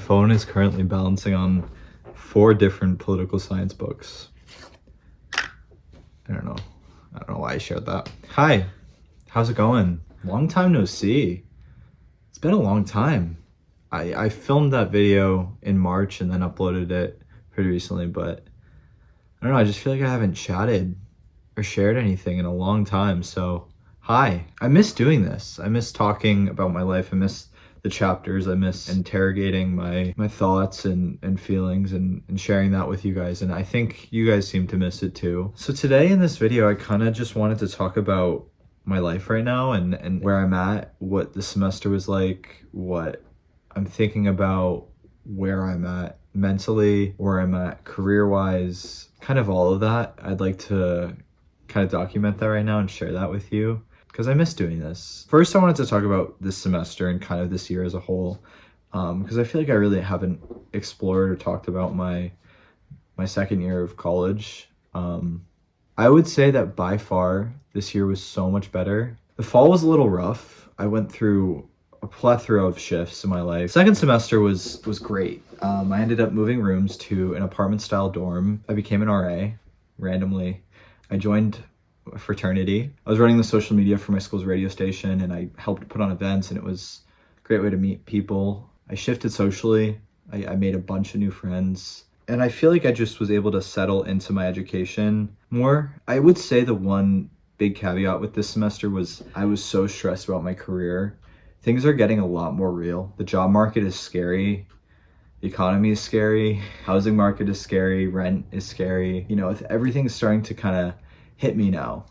phone is currently balancing on 4 different political science books. I don't know why I shared that. Hi, how's it going? Long time no see. It's been a long time. I filmed that video in March and then uploaded it pretty recently, but I don't know, I just feel like I haven't chatted or shared anything in a long time. So hi, I miss doing this. I miss talking about my life. I miss the chapters. I miss interrogating my thoughts and feelings and sharing that with you guys. And I think you guys seem to miss it too. So today in this video, I kind of just wanted to talk about my life right now and where I'm at, what the semester was like, what I'm thinking about, where I'm at mentally, where I'm at career-wise, kind of all of that. I'd like to kind of document that right now and share that with you because I miss doing this. First, I wanted to talk about this semester and kind of this year as a whole, because I feel like I really haven't explored or talked about my second year of college. I would say that by far this year was so much better. The fall was a little rough. I went through a plethora of shifts in my life. Second semester was great. I ended up moving rooms to an apartment style dorm. I became an RA randomly. I joined a fraternity. I was running the social media for my school's radio station and I helped put on events, and it was a great way to meet people. I shifted socially. I made a bunch of new friends. And I feel like I just was able to settle into my education more. I would say the one big caveat with this semester was I was so stressed about my career. Things are getting a lot more real. The job market is scary. The economy is scary. Housing market is scary. Rent is scary. You know, everything's starting to kind of hit me now,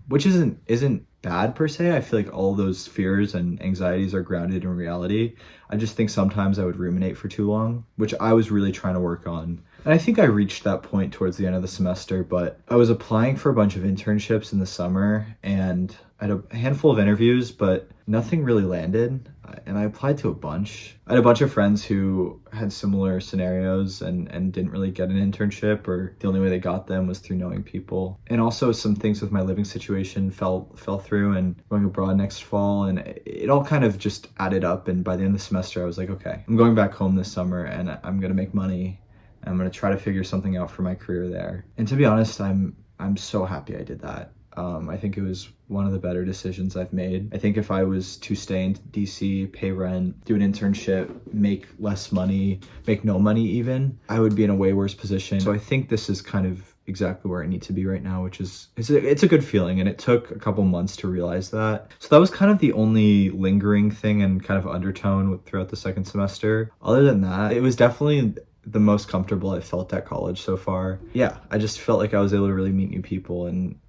which isn't bad per se. I feel like all those fears and anxieties are grounded in reality. I just think sometimes I would ruminate for too long, which I was really trying to work on. And I think I reached that point towards the end of the semester, but I was applying for a bunch of internships in the summer and I had a handful of interviews, but nothing really landed. And I applied to a bunch. I had a bunch of friends who had similar scenarios and didn't really get an internship, or the only way they got them was through knowing people. And also some things with my living situation fell through, and going abroad next fall, and it all kind of just added up. And by the end of the semester, I was like, okay, I'm going back home this summer and I'm gonna make money. I'm gonna try to figure something out for my career there. And to be honest, I'm so happy I did that. I think it was one of the better decisions I've made. I think if I was to stay in DC, pay rent, do an internship, make less money, make no money even, I would be in a way worse position. So I think this is kind of exactly where I need to be right now, which is, it's a good feeling. And it took a couple months to realize that. So that was kind of the only lingering thing and kind of undertone throughout the second semester. Other than that, it was definitely the most comfortable I felt at college so far. Yeah, I just felt like I was able to really meet new people and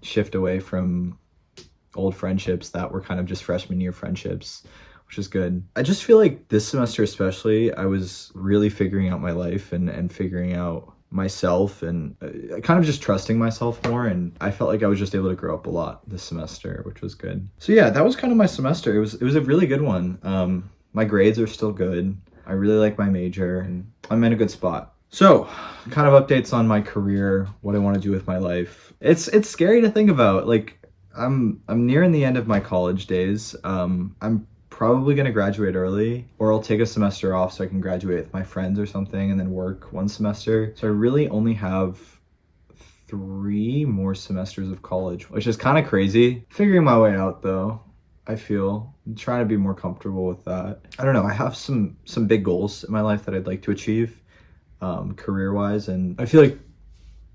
shift away from old friendships that were kind of just freshman year friendships, which is good. I just feel like this semester especially, I was really figuring out my life and figuring out myself and kind of just trusting myself more. And I felt like I was just able to grow up a lot this semester, which was good. So yeah, that was kind of my semester. It was a really good one. My grades are still good. I really like my major and I'm in a good spot. So, kind of updates on my career, what I want to do with my life. It's scary to think about. Like, I'm nearing the end of my college days. I'm probably gonna graduate early, or I'll take a semester off so I can graduate with my friends or something and then work one semester. So I really only have 3 more semesters of college, which is kind of crazy. Figuring my way out though. I feel I'm trying to be more comfortable with that. I don't know. I have some big goals in my life that I'd like to achieve. Career-wise, and I feel like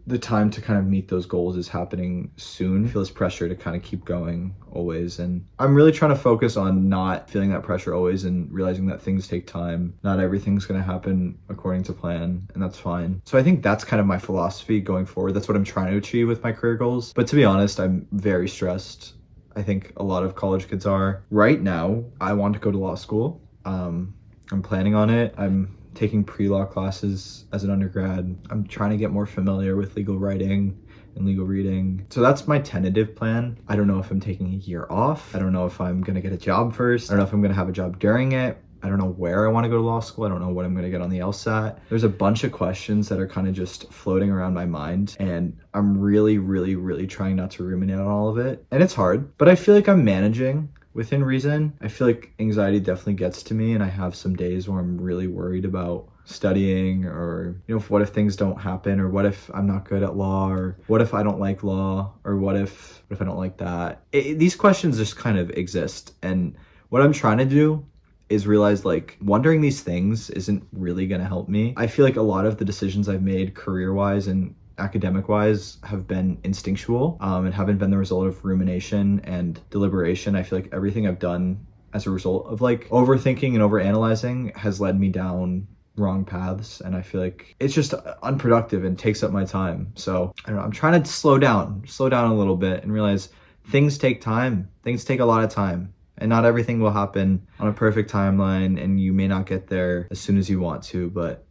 the time to kind of meet those goals is happening soon. I feel this pressure to kind of keep going always, and I'm really trying to focus on not feeling that pressure always and realizing that things take time. Not everything's going to happen according to plan, and that's fine. So I think that's kind of my philosophy going forward. That's what I'm trying to achieve with my career goals. But to be honest, I'm very stressed. I think a lot of college kids are. Right now, I want to go to law school. I'm planning on it. I'm taking pre-law classes as an undergrad. I'm trying to get more familiar with legal writing and legal reading. So that's my tentative plan. I don't know if I'm taking a year off. I don't know if I'm gonna get a job first. I don't know if I'm gonna have a job during it. I don't know where I want to go to law school. I don't know what I'm going to get on the LSAT. There's a bunch of questions that are kind of just floating around my mind, and I'm really, really, really trying not to ruminate on all of it. And it's hard, but I feel like I'm managing. within reason. I feel like anxiety definitely gets to me, and I have some days where I'm really worried about studying, or what if things don't happen, or what if I'm not good at law, or what if I don't like law, or what if I don't like that. These questions just kind of exist, and what I'm trying to do is realize like wondering these things isn't really going to help me. I feel like a lot of the decisions I've made career-wise and academic-wise have been instinctual, and haven't been the result of rumination and deliberation. I feel like everything I've done as a result of like overthinking and overanalyzing has led me down wrong paths, and I feel like it's just unproductive and takes up my time. So I don't know, I'm trying to slow down a little bit and realize things take time. Things take a lot of time, and not everything will happen on a perfect timeline, and you may not get there as soon as you want to, but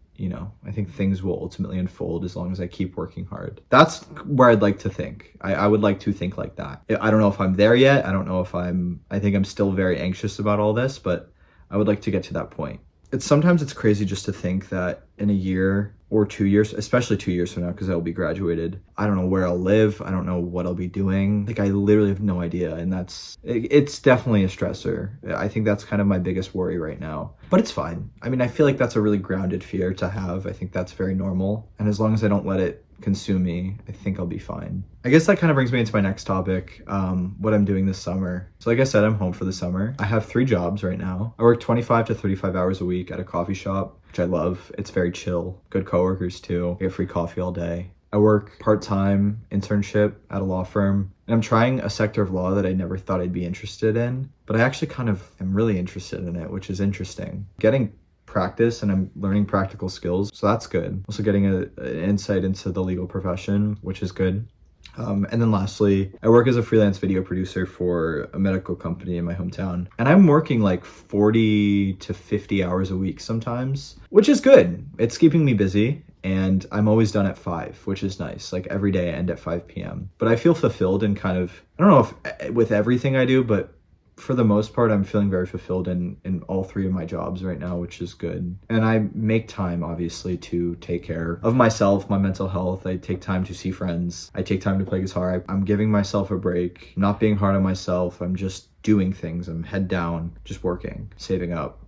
I think things will ultimately unfold as long as I keep working hard. That's where I'd like to think. I would like to think like that. I don't know if I'm there yet. I don't know if I think I'm still very anxious about all this, but I would like to get to that point. Sometimes it's crazy just to think that in a year or 2 years, especially 2 years from now, because I'll be graduated, I don't know where I'll live. I don't know what I'll be doing. Like, I literally have no idea. And it's definitely a stressor. I think that's kind of my biggest worry right now, but it's fine. I mean, I feel like that's a really grounded fear to have. I think that's very normal. And as long as I don't let it consume me, I think I'll be fine. I guess that kind of brings me into my next topic, what I'm doing this summer. So like I said, I'm home for the summer. I have 3 jobs right now. I work 25 to 35 hours a week at a coffee shop, which I love. It's very chill. Good coworkers too. I get free coffee all day. I work part-time internship at a law firm, and I'm trying a sector of law that I never thought I'd be interested in, but I actually kind of am really interested in it, which is interesting. Getting practice, and I'm learning practical skills, so that's good. Also getting an insight into the legal profession, which is good. And then lastly, I work as a freelance video producer for a medical company in my hometown, and I'm working like 40 to 50 hours a week sometimes, which is good. It's keeping me busy, and I'm always done at 5, which is nice. Like every day I end at 5 p.m. But I feel fulfilled and kind of, I don't know if with everything I do, but for the most part, I'm feeling very fulfilled in all 3 of my jobs right now, which is good. And I make time, obviously, to take care of myself, my mental health. I take time to see friends. I take time to play guitar. I'm giving myself a break, not being hard on myself. I'm just doing things. I'm head down, just working, saving up,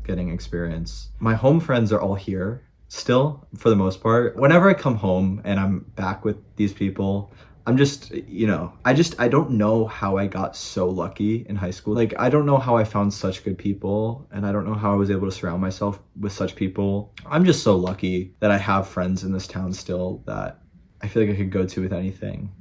getting experience. My home friends are all here still, for the most part. Whenever I come home and I'm back with these people, I'm just, I don't know how I got so lucky in high school. Like, I don't know how I found such good people, and I don't know how I was able to surround myself with such people. I'm just so lucky that I have friends in this town still that I feel like I could go to with anything.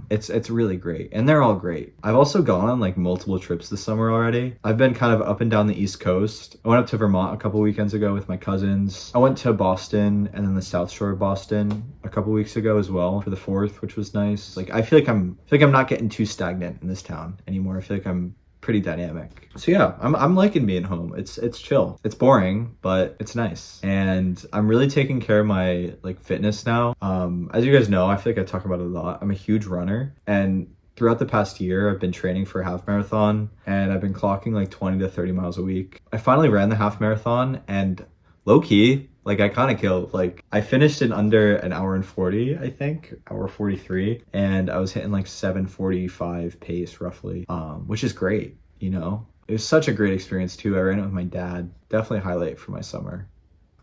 It's really great, and they're all great. I've also gone on like multiple trips this summer already. I've been kind of up and down the East Coast. I went up to Vermont a couple weekends ago with my cousins. I went to Boston and then the South Shore of Boston a couple weeks ago as well for the 4th, which was nice. Like, I feel like I'm not getting too stagnant in this town anymore. I feel like I'm pretty dynamic. So yeah, I'm liking being home. It's chill. It's boring, but it's nice. And I'm really taking care of my like fitness now. As you guys know, I feel like I talk about it a lot. I'm a huge runner, and throughout the past year, I've been training for a half marathon, and I've been clocking like 20 to 30 miles a week. I finally ran the half marathon, and low key, like, I kind of killed. Like, I finished in under an hour and 40, I think, hour 43, and I was hitting like 7:45 pace roughly, which is great. It was such a great experience too. I ran it with my dad. Definitely a highlight for my summer.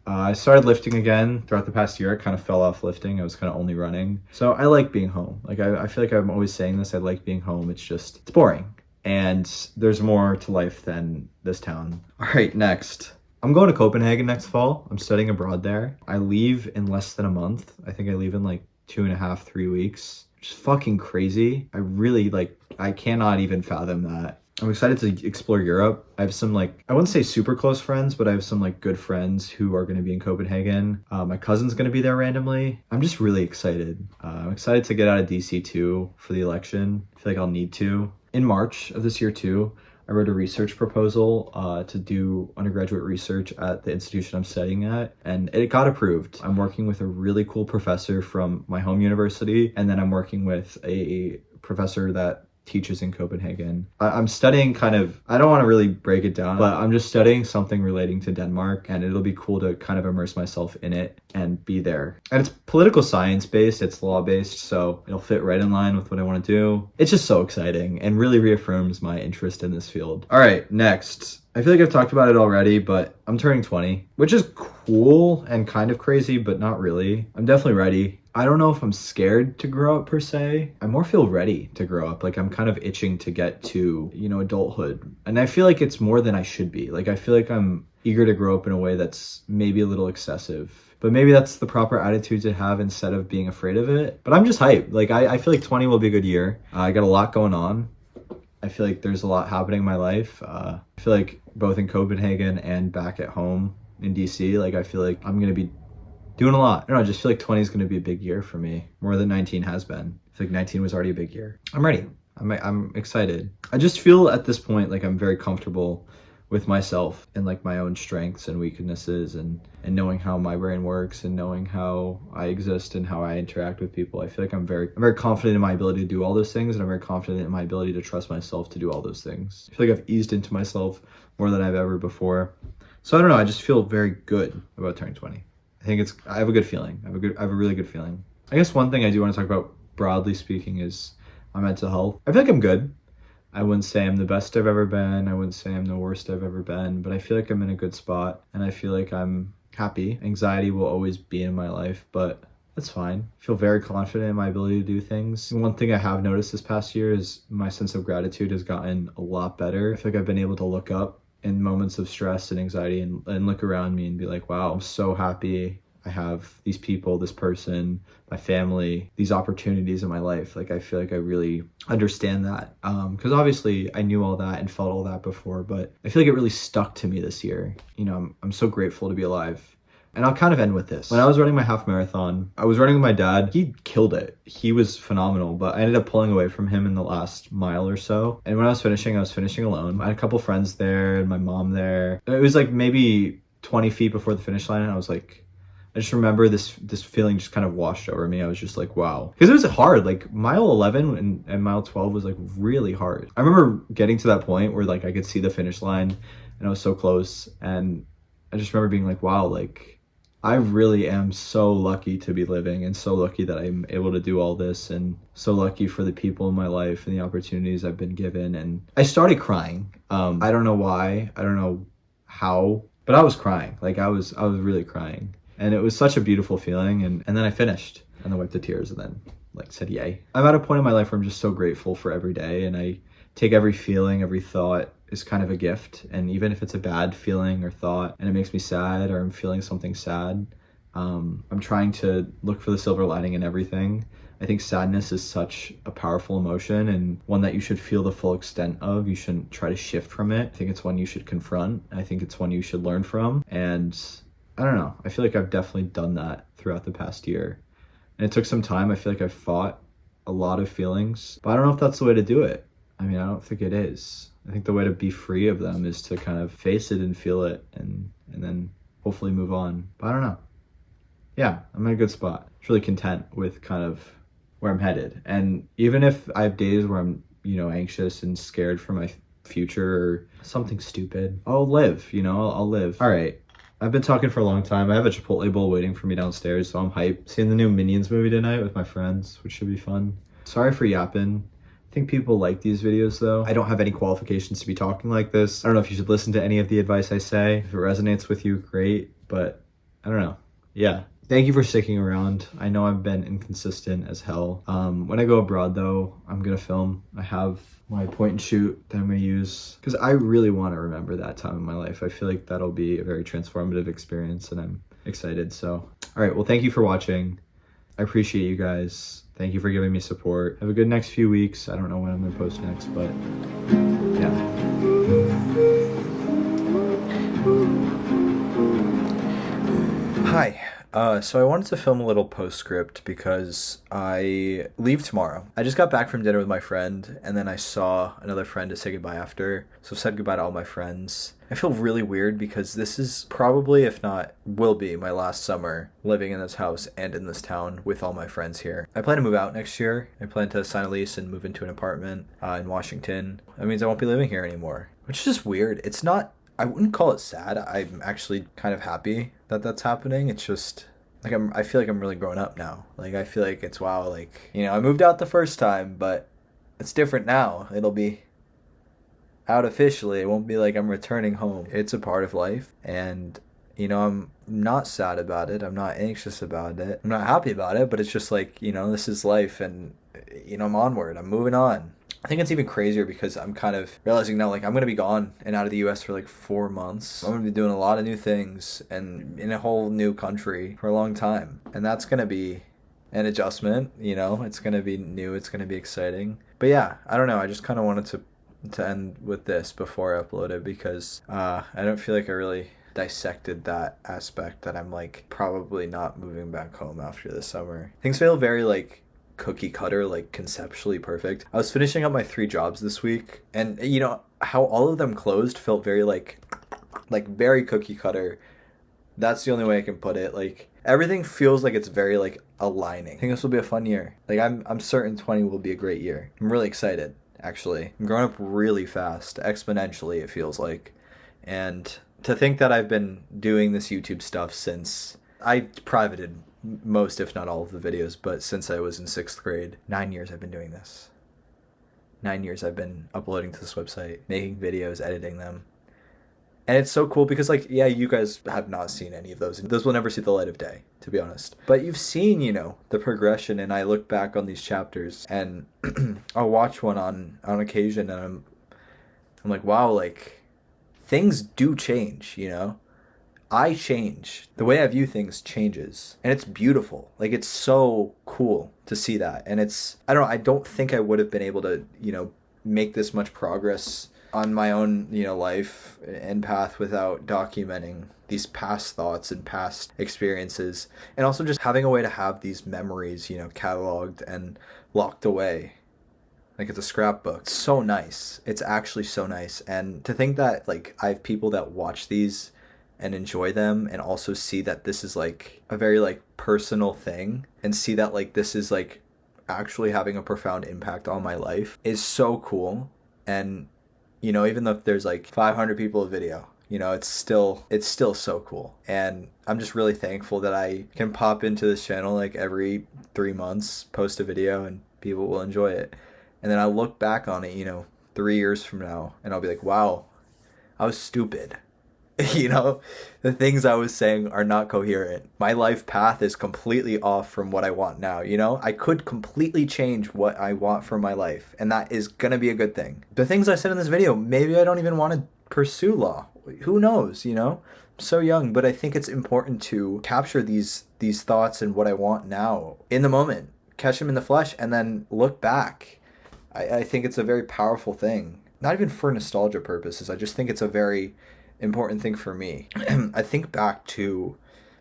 I started lifting again throughout the past year. I kind of fell off lifting. I was kind of only running. So I like being home. Like, I feel like I'm always saying this. I like being home. It's boring, and there's more to life than this town. All right, next. I'm going to Copenhagen next fall. I'm studying abroad there. I leave in less than a month. I think I leave in like 2.5, 3 weeks. Which is fucking crazy. I cannot even fathom that. I'm excited to explore Europe. I have some I wouldn't say super close friends, but I have some good friends who are going to be in Copenhagen. My cousin's going to be there randomly. I'm just really excited. I'm excited to get out of DC too for the election. I feel like I'll need to. In March of this year too, I wrote a research proposal to do undergraduate research at the institution I'm studying at, and it got approved. I'm working with a really cool professor from my home university, and then I'm working with a professor that teaches in Copenhagen. I'm studying kind of, I don't want to really break it down, but I'm just studying something relating to Denmark, and it'll be cool to kind of immerse myself in it and be there. And it's political science based, it's law based, so it'll fit right in line with what I want to do. It's just so exciting and really reaffirms my interest in this field. All right, next. I feel like I've talked about it already, but I'm turning 20, which is cool and kind of crazy, but not really. I'm definitely ready. I don't know if I'm scared to grow up per se. I more feel ready to grow up. Like I'm kind of itching to get to, you know, adulthood. And I feel like it's more than I should be. Like I feel like I'm eager to grow up in a way that's maybe a little excessive. But maybe that's the proper attitude to have instead of being afraid of it. But I'm just hyped. Like I feel like 20 will be a good year. I got a lot going on. I feel like there's a lot happening in my life. I feel like both in Copenhagen and back at home in DC, like I feel like I'm going to be doing a lot. I don't know, I just feel like 20 is going to be a big year for me, more than 19 has been. I feel like 19 was already a big year. I'm ready. I'm excited. I just feel at this point like I'm very comfortable with myself and like my own strengths and weaknesses and knowing how my brain works and knowing how I exist and how I interact with people. I feel like I'm very confident in my ability to do all those things, and I'm very confident in my ability to trust myself to do all those things. I feel like I've eased into myself more than I've ever before. So I don't know, I just feel very good about turning 20. I have a good feeling. I have a really good feeling. I guess one thing I do want to talk about broadly speaking is my mental health. I feel like I'm good. I wouldn't say I'm the best I've ever been. I wouldn't say I'm the worst I've ever been, but I feel like I'm in a good spot and I feel like I'm happy. Anxiety will always be in my life, but that's fine. I feel very confident in my ability to do things. One thing I have noticed this past year is my sense of gratitude has gotten a lot better. I feel like I've been able to look up in moments of stress and anxiety and look around me and be like, wow, I'm so happy. I have these people, this person, my family, these opportunities in my life. Like, I feel like I really understand that. Because obviously I knew all that and felt all that before, but I feel like it really stuck to me this year. You know, I'm so grateful to be alive. And I'll kind of end with this. When I was running my half marathon, I was running with my dad. He killed it. He was phenomenal, but I ended up pulling away from him in the last mile or so. And when I was finishing alone. I had a couple friends there and my mom there. It was like maybe 20 feet before the finish line, and I was like, I just remember this feeling just kind of washed over me. I was just like, wow. Because it was hard. Like mile 11 and mile 12 was like really hard. I remember getting to that point where like I could see the finish line and I was so close. And I just remember being like, wow, like I really am so lucky to be living and so lucky that I'm able to do all this and so lucky for the people in my life and the opportunities I've been given. And I started crying. I don't know why. I don't know how, but I was crying. Like I was really crying. And it was such a beautiful feeling. And then I finished and I wiped the tears and then like said, yay. I'm at a point in my life where I'm just so grateful for every day. And I take every feeling, every thought is kind of a gift. And even if it's a bad feeling or thought and it makes me sad or I'm feeling something sad, I'm trying to look for the silver lining in everything. I think sadness is such a powerful emotion and one that you should feel the full extent of. You shouldn't try to shift from it. I think it's one you should confront. I think it's one you should learn from. And I don't know. I feel like I've definitely done that throughout the past year. And it took some time. I feel like I've fought a lot of feelings, but I don't know if that's the way to do it. I mean, I don't think it is. I think the way to be free of them is to kind of face it and feel it and then hopefully move on. But I don't know. Yeah, I'm in a good spot. I'm really content with kind of where I'm headed. And even if I have days where I'm, you know, anxious and scared for my future or something stupid, I'll live, you know, I'll live. All right. I've been talking for a long time. I have a Chipotle bowl waiting for me downstairs, so I'm hyped. Seeing the new Minions movie tonight with my friends, which should be fun. Sorry for yapping. I think people like these videos though. I don't have any qualifications to be talking like this. I don't know if you should listen to any of the advice I say. If it resonates with you, great, but I don't know. Yeah. Thank you for sticking around. I know I've been inconsistent as hell. When I go abroad though, I'm gonna film. I have my point and shoot that I'm gonna use because I really want to remember that time in my life. I feel like that'll be a very transformative experience and I'm excited. So, all right, well, thank you for watching. I appreciate you guys. Thank you for giving me support. Have a good next few weeks. I don't know when I'm gonna post next, but yeah. Hi. So I wanted to film a little postscript because I leave tomorrow. I just got back from dinner with my friend and then I saw another friend to say goodbye after. So I've said goodbye to all my friends. I feel really weird because this is probably, if not, will be my last summer living in this house and in this town with all my friends here. I plan to move out next year. I plan to sign a lease and move into an apartment in Washington. That means I won't be living here anymore, which is just weird. It's not, I wouldn't call it sad. I'm actually kind of happy that that's happening. It's just like I feel like I'm really grown up now. Like I feel like it's wow, like, you know, I moved out the first time, but it's different now. It'll be out officially. It won't be like I'm returning home. It's a part of life, and you know, I'm not sad about it. I'm not anxious about it. I'm not happy about it, but it's just like, you know, this is life, and you know, I'm onward. I'm moving on. I think it's even crazier because I'm kind of realizing now, like, I'm going to be gone and out of the US for like 4 months. I'm going to be doing a lot of new things and in a whole new country for a long time. And that's going to be an adjustment, you know, it's going to be new. It's going to be exciting. But yeah, I don't know. I just kind of wanted to end with this before I upload it because I don't feel like I really dissected that aspect that I'm like probably not moving back home after this summer. Things feel very like cookie cutter, like conceptually perfect. I was finishing up my 3 jobs this week, and you know how all of them closed felt very like very cookie cutter. That's the only way I can put it. Like everything feels like it's very like aligning. I think this will be a fun year. Like I'm certain 20 will be a great year. I'm really excited, actually. I'm growing up really fast, exponentially it feels like. And to think that I've been doing this YouTube stuff since I privated most, if not all of the videos, but since I was in 6th grade, 9 years I've been doing this. 9 years I've been uploading to this website, making videos, editing them. And it's so cool because, like, yeah, you guys have not seen any of those. Those will never see the light of day, to be honest. But you've seen, you know, the progression, and I look back on these chapters, and I'll watch one on occasion, and I'm like, wow, like, things do change, you know? I change. The way I view things changes. And it's beautiful. Like, it's so cool to see that. And it's, I don't think I would have been able to, you know, make this much progress on my own, you know, life and path without documenting these past thoughts and past experiences. And also just having a way to have these memories, you know, cataloged and locked away. Like it's a scrapbook. It's so nice. It's actually so nice. And to think that, like, I have people that watch these and enjoy them and also see that this is like a very like personal thing and see that like this is like actually having a profound impact on my life is so cool. And you know, even though there's like 500 people a video, you know, it's still so cool. And I'm just really thankful that I can pop into this channel like every 3 months, post a video, and people will enjoy it. And then I'll look back on it, you know, 3 years from now, and I'll be like, wow, I was stupid. You know, the things I was saying are not coherent. My life path is completely off from what I want now, you know? I could completely change what I want for my life, and that is gonna be a good thing. The things I said in this video, maybe I don't even want to pursue law. Who knows, you know? I'm so young, but I think it's important to capture these thoughts and what I want now in the moment, catch them in the flesh, and then look back. I think it's a very powerful thing. Not even for nostalgia purposes. I just think it's a very important thing for me. I think back to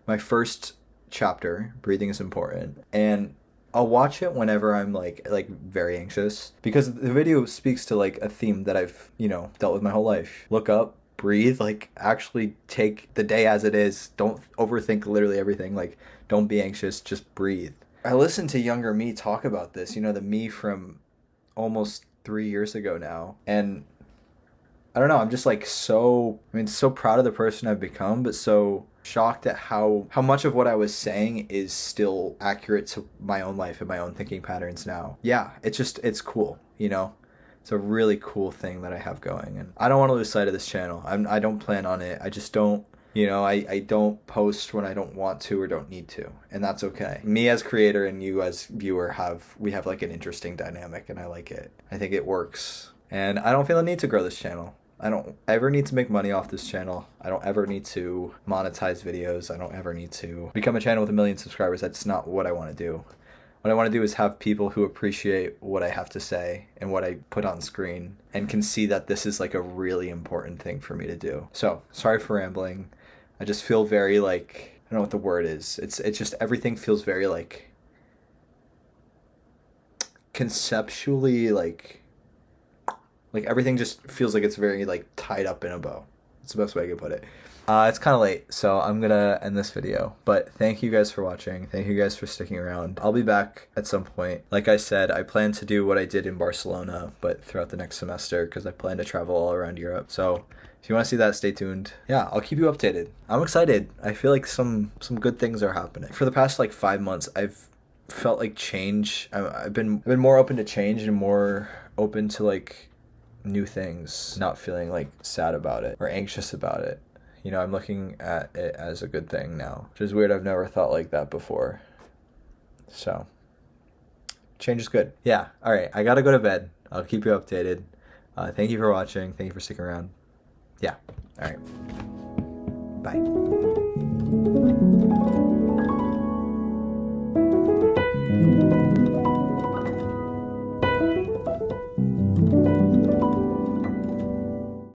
my first chapter, Breathing is Important, and I'll watch it whenever I'm like very anxious, because the video speaks to like a theme that I've, you know, dealt with my whole life. Look up, breathe, like actually take the day as it is. Don't overthink literally everything. Like, don't be anxious, just breathe. I listened to younger me talk about this, you know, the me from almost 3 years ago now, and I don't know, I'm just like so proud of the person I've become, but so shocked at how much of what I was saying is still accurate to my own life and my own thinking patterns now. Yeah, it's cool, you know? It's a really cool thing that I have going, and I don't want to lose sight of this channel. I don't plan on it. I just don't, you know, I don't post when I don't want to or don't need to, and that's okay. Me as creator and you as viewer we have like an interesting dynamic, and I like it. I think it works. And I don't feel a need to grow this channel. I don't ever need to make money off this channel. I don't ever need to monetize videos. I don't ever need to become a channel with 1 million subscribers. That's not what I want to do. What I want to do is have people who appreciate what I have to say and what I put on screen and can see that this is like a really important thing for me to do. So, sorry for rambling. I just feel very like, I don't know what the word is. It's just everything feels very like conceptually like everything just feels like it's very like tied up in a bow. That's the best way I could put it. It's kind of late, so I'm gonna end this video. But thank you guys for watching. Thank you guys for sticking around. I'll be back at some point. Like I said, I plan to do what I did in Barcelona, but throughout the next semester, because I plan to travel all around Europe. So if you want to see that, stay tuned. Yeah, I'll keep you updated. I'm excited. I feel like some good things are happening. For the past like 5 months, I've felt like change. I've been more open to change and more open to like new things, not feeling like sad about it or anxious about it. You know, I'm looking at it as a good thing now, which is weird. I've never thought like that before. So, change is good. Yeah, all right. I gotta go to bed. I'll keep you updated. Thank you for watching. Thank you for sticking around. Yeah, all right. Bye.